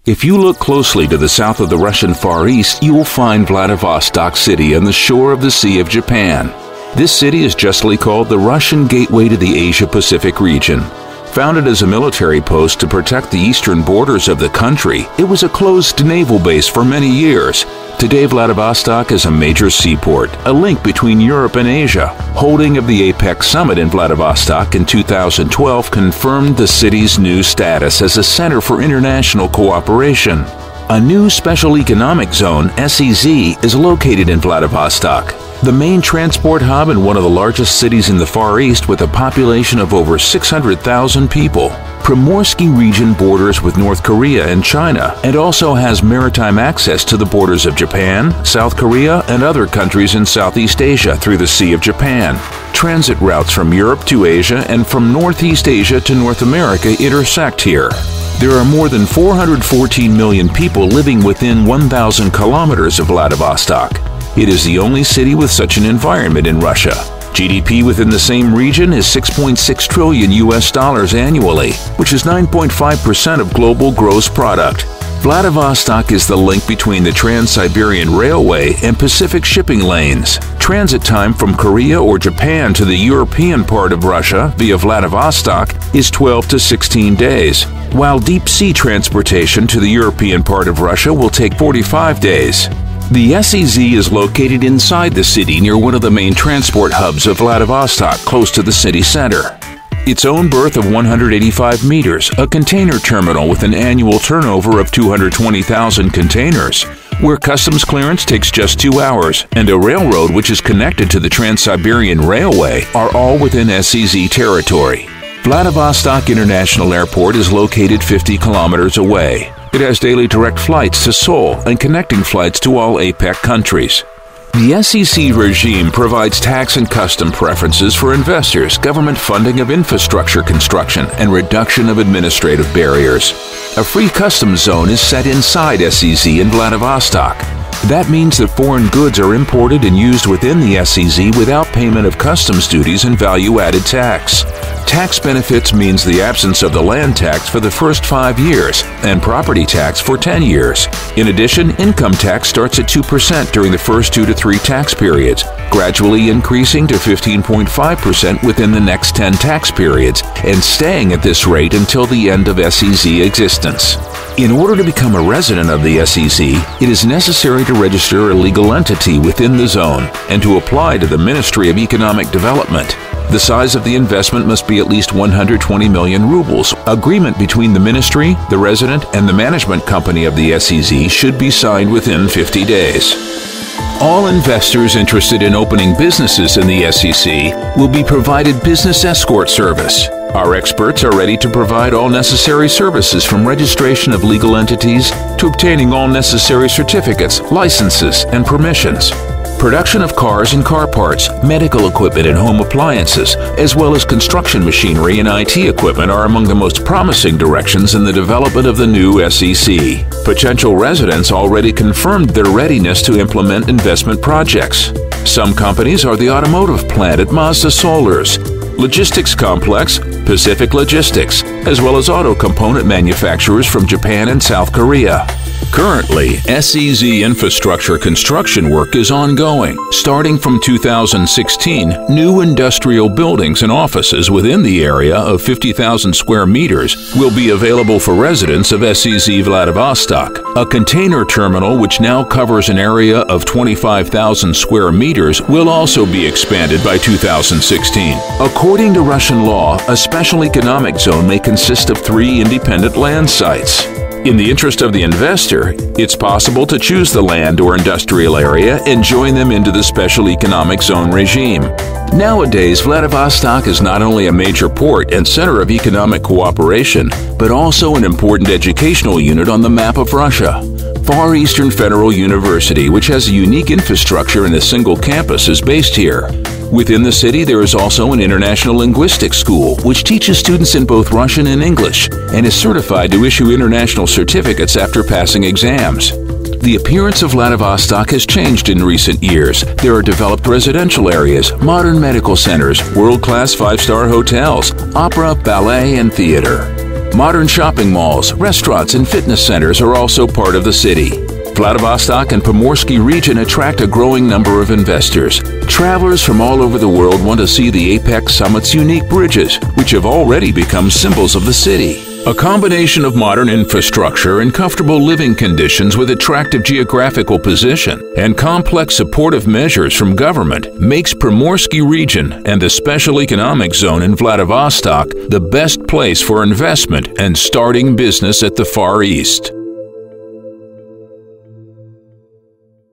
If you look closely to the south of the Russian Far East, you will find Vladivostok City on the shore of the Sea of Japan. This city is justly called the Russian gateway to the Asia-Pacific region. Founded as a military post to protect the eastern borders of the country, it was a closed naval base for many years. Today, Vladivostok is a major seaport, a link between Europe and Asia. Holding of the APEC summit in Vladivostok in 2012 confirmed the city's new status as a center for international cooperation. A new special economic zone, SEZ, is located in Vladivostok, the main transport hub and one of the largest cities in the Far East with a population of over 600,000 people. Primorsky region borders with North Korea and China and also has maritime access to the borders of Japan, South Korea, and other countries in Southeast Asia through the Sea of Japan. Transit routes from Europe to Asia and from Northeast Asia to North America intersect here. There are more than 414 million people living within 1,000 kilometers of Vladivostok. It is the only city with such an environment in Russia. GDP within the same region is $6.6 trillion annually, which is 9.5% of global gross product. Vladivostok is the link between the Trans-Siberian Railway and Pacific shipping lanes. Transit time from Korea or Japan to the European part of Russia via Vladivostok is 12 to 16 days, while deep sea transportation to the European part of Russia will take 45 days. The SEZ is located inside the city near one of the main transport hubs of Vladivostok, close to the city center. Its own berth of 185 meters, a container terminal with an annual turnover of 220,000 containers, where customs clearance takes just 2 hours, and a railroad which is connected to the Trans-Siberian Railway are all within SEZ territory. Vladivostok International Airport is located 50 kilometers away. It has daily direct flights to Seoul and connecting flights to all APEC countries. The SEC regime provides tax and custom preferences for investors, government funding of infrastructure construction, and reduction of administrative barriers. A free customs zone is set inside SEZ in Vladivostok. That means that foreign goods are imported and used within the SEZ without payment of customs duties and value-added tax. Tax benefits means the absence of the land tax for the first 5 years and property tax for 10 years. In addition, income tax starts at 2% during the first 2 to 3 tax periods, gradually increasing to 15.5% within the next 10 tax periods and staying at this rate until the end of SEZ existence. In order to become a resident of the SEZ, it is necessary to register a legal entity within the zone and to apply to the Ministry of Economic Development. The size of the investment must be at least 120 million rubles. Agreement between the ministry, the resident, and the management company of the SEZ should be signed within 50 days. All investors interested in opening businesses in the SEC will be provided business escort service. Our experts are ready to provide all necessary services from registration of legal entities to obtaining all necessary certificates, licenses, and permissions. Production of cars and car parts, medical equipment and home appliances, as well as construction machinery and IT equipment are among the most promising directions in the development of the new SEC. Potential residents already confirmed their readiness to implement investment projects. Some companies are the automotive plant at MazdaSollers, logistics complex, Pacific Logistics, as well as auto component manufacturers from Japan and South Korea. Currently, SEZ infrastructure construction work is ongoing. Starting from 2016, new industrial buildings and offices within the area of 50,000 square meters will be available for residents of SEZ Vladivostok. A container terminal which now covers an area of 25,000 square meters will also be expanded by 2016. According to Russian law, a special economic zone may consist of 3 independent land sites. In the interest of the investor, it's possible to choose the land or industrial area and join them into the special economic zone regime. Nowadays, Vladivostok is not only a major port and center of economic cooperation, but also an important educational unit on the map of Russia. Far Eastern Federal University, which has a unique infrastructure and a single campus, is based here. Within the city, there is also an international linguistics school, which teaches students in both Russian and English, and is certified to issue international certificates after passing exams. The appearance of Vladivostok has changed in recent years. There are developed residential areas, modern medical centers, world-class 5-star hotels, opera, ballet, and theater. Modern shopping malls, restaurants, and fitness centers are also part of the city. Vladivostok and Pomorsky region attract a growing number of investors. Travelers from all over the world want to see the Apex Summit's unique bridges, which have already become symbols of the city. A combination of modern infrastructure and comfortable living conditions with attractive geographical position and complex supportive measures from government makes Pomorsky region and the Special Economic Zone in Vladivostok the best place for investment and starting business at the Far East.